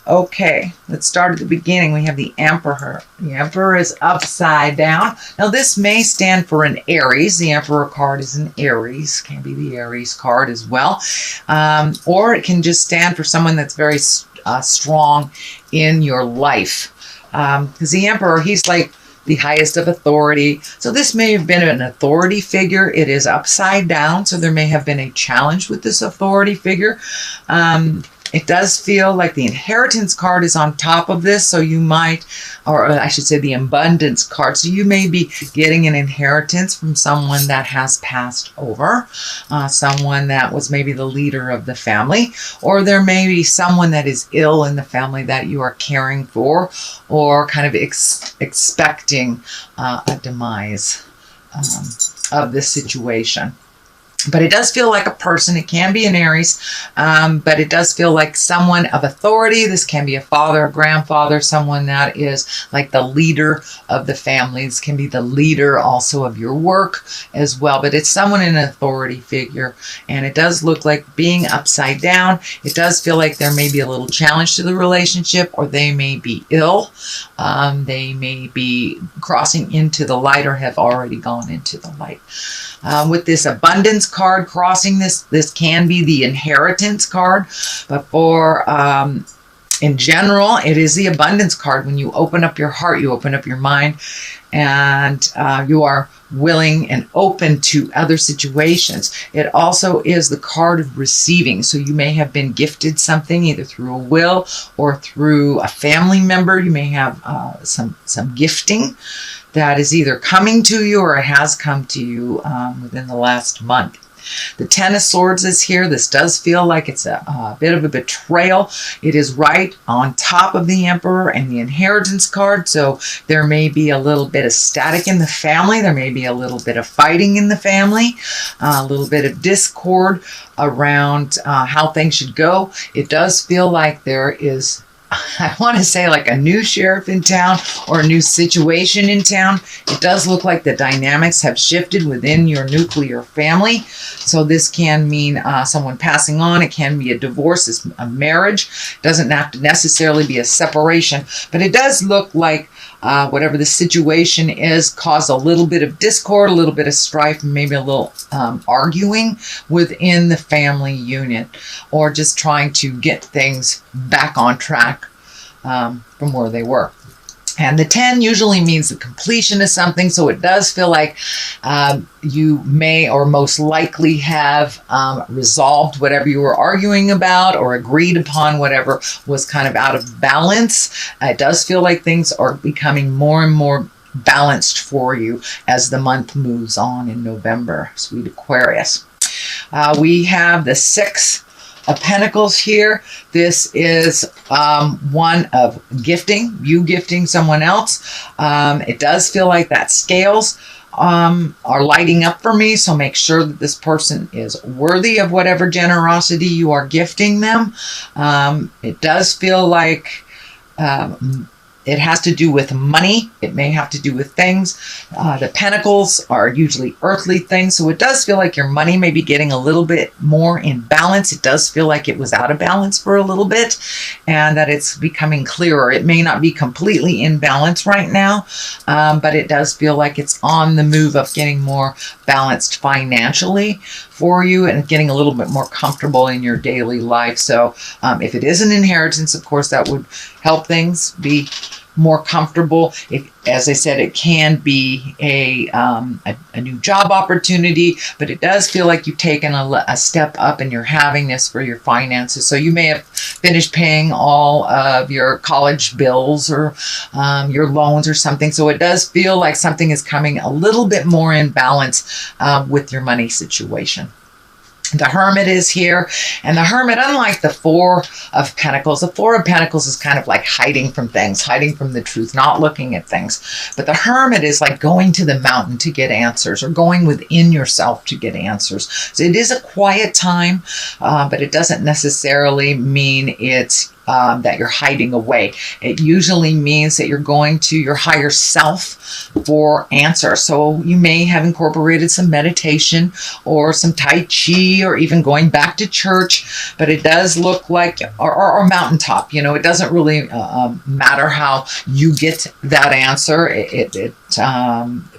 Okay, let's start at the beginning. We have the Emperor. The Emperor is upside down. Now, this may stand for an Aries. The Emperor card is an Aries. Can be the Aries card as well. Or it can just stand for someone that's very strong in your life. Because the Emperor, he's like the highest of authority. So this may have been an authority figure. It is upside down, so there may have been a challenge with this authority figure. It does feel like the inheritance card is on top of this, so you might, or I should say the abundance card, so you may be getting an inheritance from someone that has passed over, someone that was maybe the leader of the family, or there may be someone that is ill in the family that you are caring for, or kind of expecting a demise of this situation. But it does feel like a person. It can be an Aries, but it does feel like someone of authority. This can be a father, a grandfather, someone that is like the leader of the family. This can be the leader also of your work as well. But it's someone in an authority figure. And it does look like being upside down. It does feel like there may be a little challenge to the relationship, or they may be ill. They may be crossing into the light or have already gone into the light. With this abundance card crossing this can be the inheritance card, but for in general, it is the abundance card. When you open up your heart, you open up your mind, and you are willing and open to other situations. It also is the card of receiving. So you may have been gifted something either through a will or through a family member. You may have some gifting that is either coming to you or it has come to you within the last month. The Ten of Swords is here. This does feel like it's a bit of a betrayal. It is right on top of the Emperor and the inheritance card. So there may be a little bit of static in the family. There may be a little bit of fighting in the family, a little bit of discord around how things should go. It does feel like there is, I want to say, like a new sheriff in town or a new situation in town. It does look like the dynamics have shifted within your nuclear family. So this can mean someone passing on. It can be a divorce, it's a marriage. It doesn't have to necessarily be a separation, but it does look like whatever the situation is caused a little bit of discord, a little bit of strife, maybe a little arguing within the family unit, or just trying to get things back on track from where they were. And the 10 usually means the completion of something, so it does feel like you may or most likely have resolved whatever you were arguing about or agreed upon whatever was kind of out of balance. It does feel like things are becoming more and more balanced for you as the month moves on in November, sweet Aquarius. We have the 6 of Pentacles here. This is one of gifting, you gifting someone else. It does feel like that scales are lighting up for me, so make sure that this person is worthy of whatever generosity you are gifting them. It does feel like it has to do with money. It may have to do with things. The pentacles are usually earthly things, so it does feel like your money may be getting a little bit more in balance. It does feel like it was out of balance for a little bit, and that it's becoming clearer. It may not be completely in balance right now, but it does feel like it's on the move of getting more balanced financially for you and getting a little bit more comfortable in your daily life. So if it is an inheritance, of course, that would help things be more comfortable. As I said, it can be a new job opportunity, but it does feel like you've taken a step up and you're having this for your finances. So you may have finished paying all of your college bills or your loans or something. So it does feel like something is coming a little bit more in balance with your money situation. The Hermit is here, and the Hermit, unlike the Four of Pentacles, the Four of Pentacles is kind of like hiding from things, hiding from the truth, not looking at things. But the Hermit is like going to the mountain to get answers, or going within yourself to get answers. So it is a quiet time, but it doesn't necessarily mean it's that you're hiding away. It usually means that you're going to your higher self for answers. So you may have incorporated some meditation or some Tai Chi or even going back to church, but it does look like, or mountaintop, it doesn't really matter how you get that answer.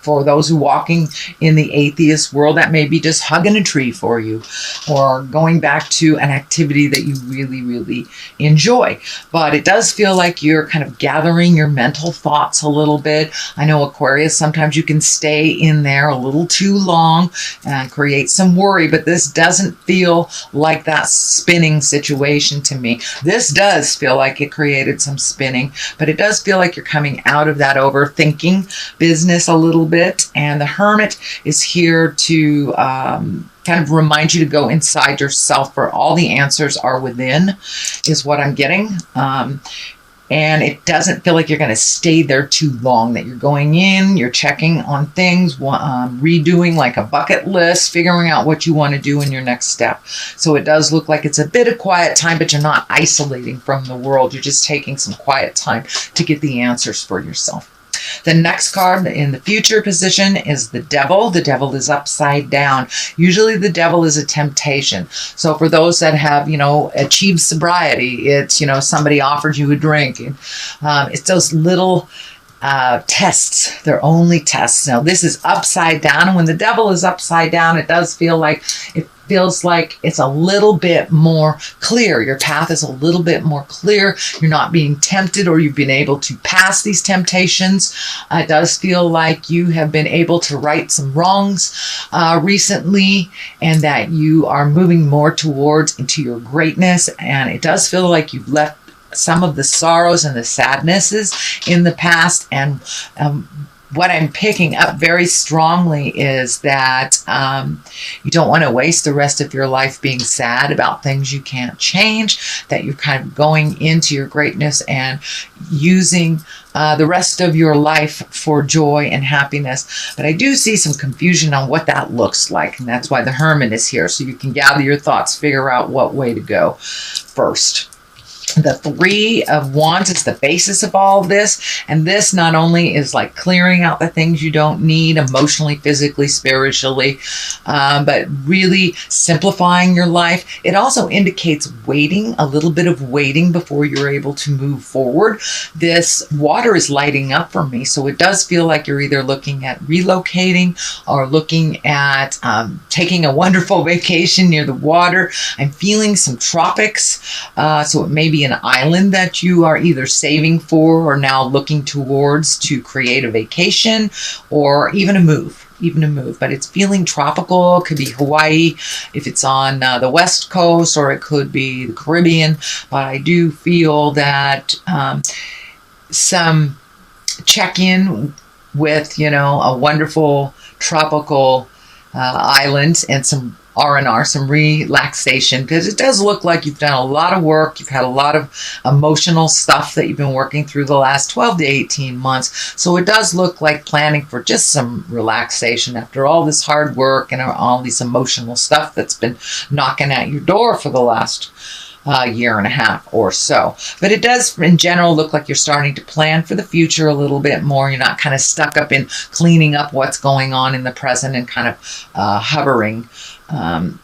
For those who walking in the atheist world, that may be just hugging a tree for you or going back to an activity that you really, really enjoy. But it does feel like you're kind of gathering your mental thoughts a little bit. I know Aquarius, sometimes you can stay in there a little too long and create some worry, but this doesn't feel like that spinning situation to me. This does feel like it created some spinning, but it does feel like you're coming out of that overthinking business a little bit. And the Hermit is here to kind of remind you to go inside yourself, for all the answers are within, is what I'm getting. And it doesn't feel like you're going to stay there too long, that you're going in, you're checking on things, redoing like a bucket list, figuring out what you want to do in your next step. So it does look like it's a bit of quiet time, but you're not isolating from the world. You're just taking some quiet time to get the answers for yourself. The next card in the future position is the Devil. The Devil is upside down. Usually the Devil is a temptation. So for those that have, achieved sobriety, it's, somebody offered you a drink. It's those little tests. They're only tests. Now this is upside down. And when the Devil is upside down, it does feel like it's a little bit more clear. Your path is a little bit more clear. You're not being tempted, or you've been able to pass these temptations. It does feel like you have been able to right some wrongs recently, and that you are moving more towards into your greatness. And it does feel like you've left some of the sorrows and the sadnesses in the past. And what I'm picking up very strongly is that you don't want to waste the rest of your life being sad about things you can't change, that you're kind of going into your greatness and using the rest of your life for joy and happiness. But I do see some confusion on what that looks like, and that's why the Hermit is here, so you can gather your thoughts, figure out what way to go first. The Three of Wands is the basis of all of this. And this not only is like clearing out the things you don't need emotionally, physically, spiritually, but really simplifying your life. It also indicates waiting, a little bit of waiting before you're able to move forward. This water is lighting up for me. So it does feel like you're either looking at relocating or looking at taking a wonderful vacation near the water. I'm feeling some tropics. So it may be an island that you are either saving for or now looking towards to create a vacation, or even a move. But it's feeling tropical. It could be Hawaii if it's on the West Coast, or it could be the Caribbean. But I do feel that some check-in with, a wonderful tropical island and some R&R, some relaxation, because it does look like you've done a lot of work. You've had a lot of emotional stuff that you've been working through the last 12 to 18 months. So it does look like planning for just some relaxation after all this hard work and all this emotional stuff that's been knocking at your door for the last year and a half or so. But it does in general look like you're starting to plan for the future a little bit more. You're not kind of stuck up in cleaning up what's going on in the present and kind of hovering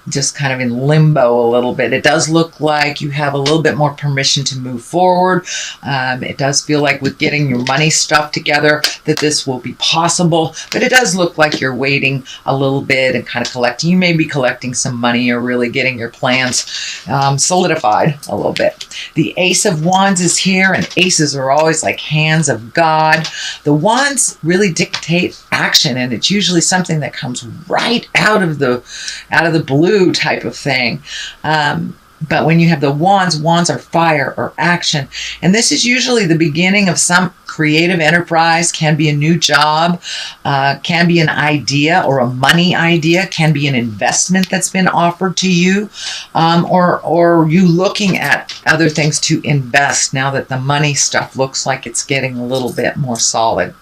just kind of in limbo a little bit. It does look like you have a little bit more permission to move forward. It does feel like with getting your money stuff together that this will be possible, but it does look like you're waiting a little bit and kind of collecting. You may be collecting some money or really getting your plans solidified a little bit. The Ace of Wands is here, and aces are always like hands of God. The wands really dictate action, and it's usually something that comes right out of the blue type of thing. But when you have the wands are fire or action. And this is usually the beginning of some creative enterprise, can be a new job, can be an idea or a money idea, can be an investment that's been offered to you, or you looking at other things to invest now that the money stuff looks like it's getting a little bit more solid.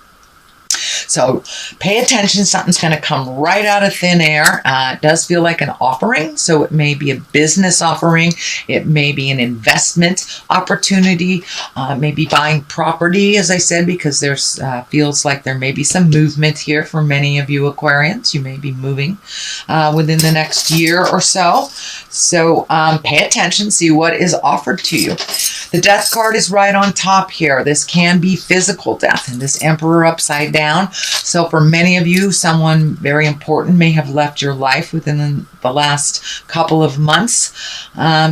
So pay attention. Something's going to come right out of thin air. It does feel like an offering. So it may be a business offering. It may be an investment opportunity. Maybe buying property, as I said, because there's feels like there may be some movement here for many of you Aquarians. You may be moving within the next year or so. So pay attention. See what is offered to you. The death card is right on top here. This can be physical death, and this Emperor upside down. So for many of you, someone very important may have left your life within the last couple of months.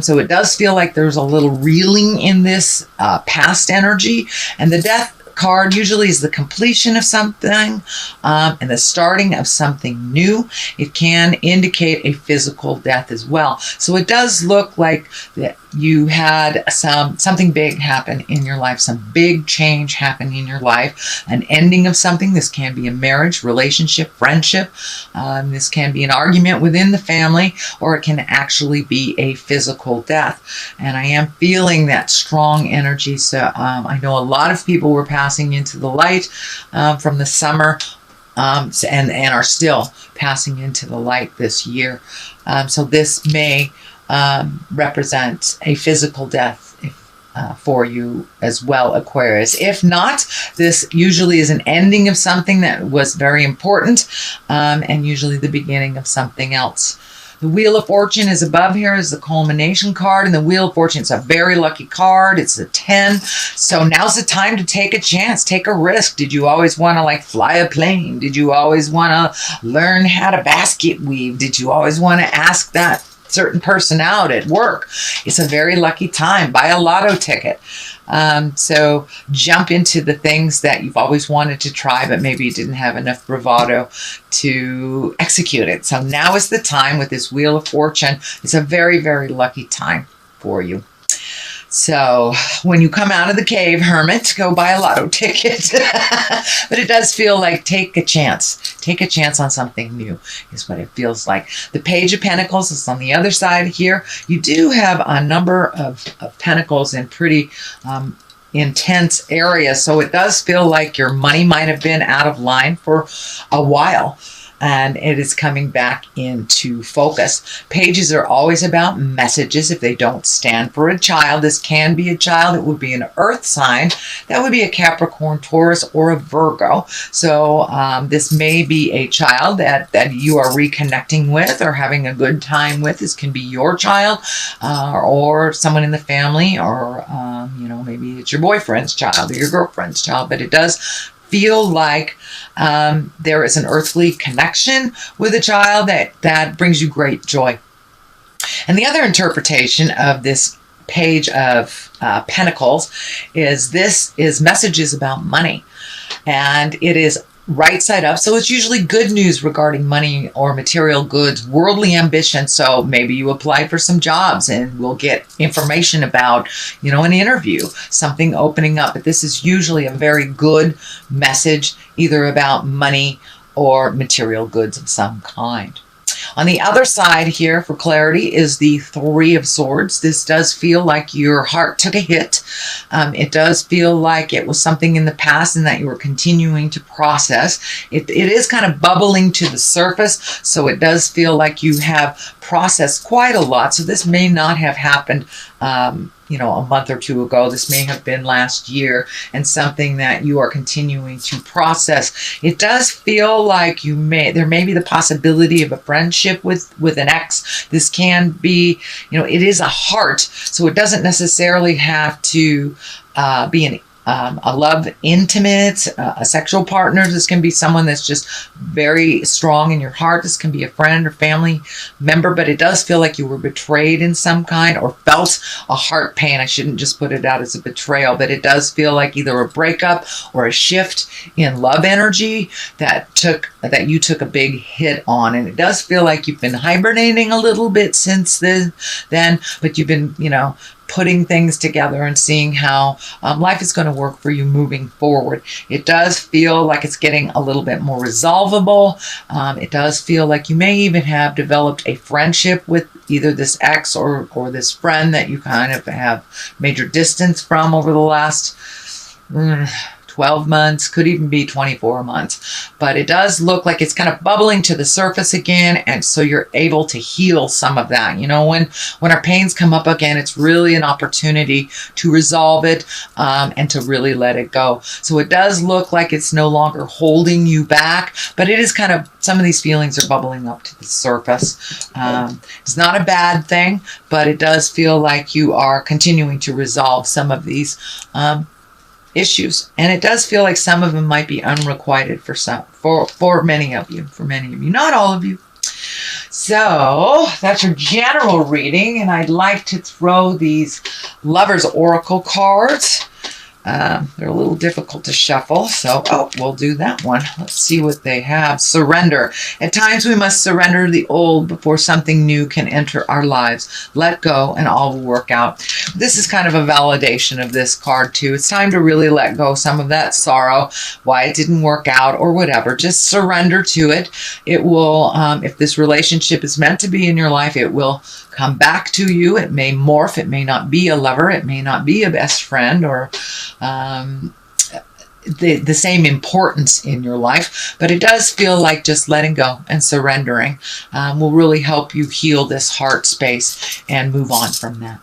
So it does feel like there's a little reeling in this past energy. And the death card usually is the completion of something and the starting of something new. It can indicate a physical death as well. So it does look like that you had something big happen in your life, some big change happen in your life, an ending of something. This can be a marriage, relationship, friendship. This can be an argument within the family, or it can actually be a physical death. And I am feeling that strong energy. So I know a lot of people were passing into the light from the summer and are still passing into the light this year. So this may represent a physical death for you as well, Aquarius. If not, this usually is an ending of something that was very important and usually the beginning of something else. The Wheel of Fortune is above here as the culmination card, and the Wheel of Fortune is a very lucky card. It's a 10. So now's the time to take a chance, take a risk. Did you always want to fly a plane? Did you always want to learn how to basket weave? Did you always want to ask that certain person out at work? It's a very lucky time. Buy a lotto ticket. So jump into the things that you've always wanted to try, but maybe you didn't have enough bravado to execute it. So now is the time with this Wheel of Fortune. It's a very, very lucky time for you. So when you come out of the cave, hermit, go buy a lotto ticket. But it does feel like take a chance. Take a chance on something new is what it feels like. The Page of Pentacles is on the other side here. You do have a number of pentacles in pretty intense areas. So it does feel like your money might have been out of line for a while. And it is coming back into focus. Pages are always about messages. If they don't stand for a child, this can be a child. It would be an earth sign. That would be a Capricorn, Taurus, or a Virgo. So this may be a child that you are reconnecting with or having a good time with. This can be your child or someone in the family, or maybe it's your boyfriend's child or your girlfriend's child. But it does feel like there is an earthly connection with a child that brings you great joy. And the other interpretation of this Page of Pentacles is this is messages about money. And it is right side up. So it's usually good news regarding money or material goods, worldly ambition. So maybe you apply for some jobs and we'll get information about, an interview, something opening up. But this is usually a very good message, either about money or material goods of some kind. On the other side here, for clarity, is the Three of Swords. This does feel like your heart took a hit. It does feel like it was something in the past and that you were continuing to process. It is kind of bubbling to the surface, so it does feel like you have processed quite a lot. So this may not have happened a month or two ago. This may have been last year, and something that you are continuing to process. It does feel like there may be the possibility of a friendship with an ex. This can be, it is a heart, so it doesn't necessarily have to be a love intimate, a sexual partner. This can be someone that's just very strong in your heart. This can be a friend or family member, but it does feel like you were betrayed in some kind or felt a heart pain. I shouldn't just put it out as a betrayal, but it does feel like either a breakup or a shift in love energy that you took a big hit on. And it does feel like you've been hibernating a little bit since then, but you've been, putting things together and seeing how life is going to work for you moving forward. It does feel like it's getting a little bit more resolvable. It does feel like you may even have developed a friendship with either this ex or this friend that you kind of have major distance from over the last 12 months, could even be 24 months. But it does look like it's kind of bubbling to the surface again, and so you're able to heal some of that. You know, when our pains come up again, it's really an opportunity to resolve it and to really let it go. So it does look like it's no longer holding you back, but it is kind of, some of these feelings are bubbling up to the surface. It's not a bad thing, but it does feel like you are continuing to resolve some of these issues, and it does feel like some of them might be unrequited for many of you, not all of you. So that's your general reading, and I'd like to throw these Lovers Oracle cards. They're a little difficult to shuffle, so we'll do that one. Let's see what they have. Surrender. At times we must surrender the old before something new can enter our lives. Let go and all will work out. This is kind of a validation of this card too. It's time to really let go some of that sorrow, why it didn't work out or whatever. Just surrender to it. It will, if this relationship is meant to be in your life, it will come back to you. It may morph. It may not be a lover. It may not be a best friend or the same importance in your life, but it does feel like just letting go and surrendering will really help you heal this heart space and move on from that.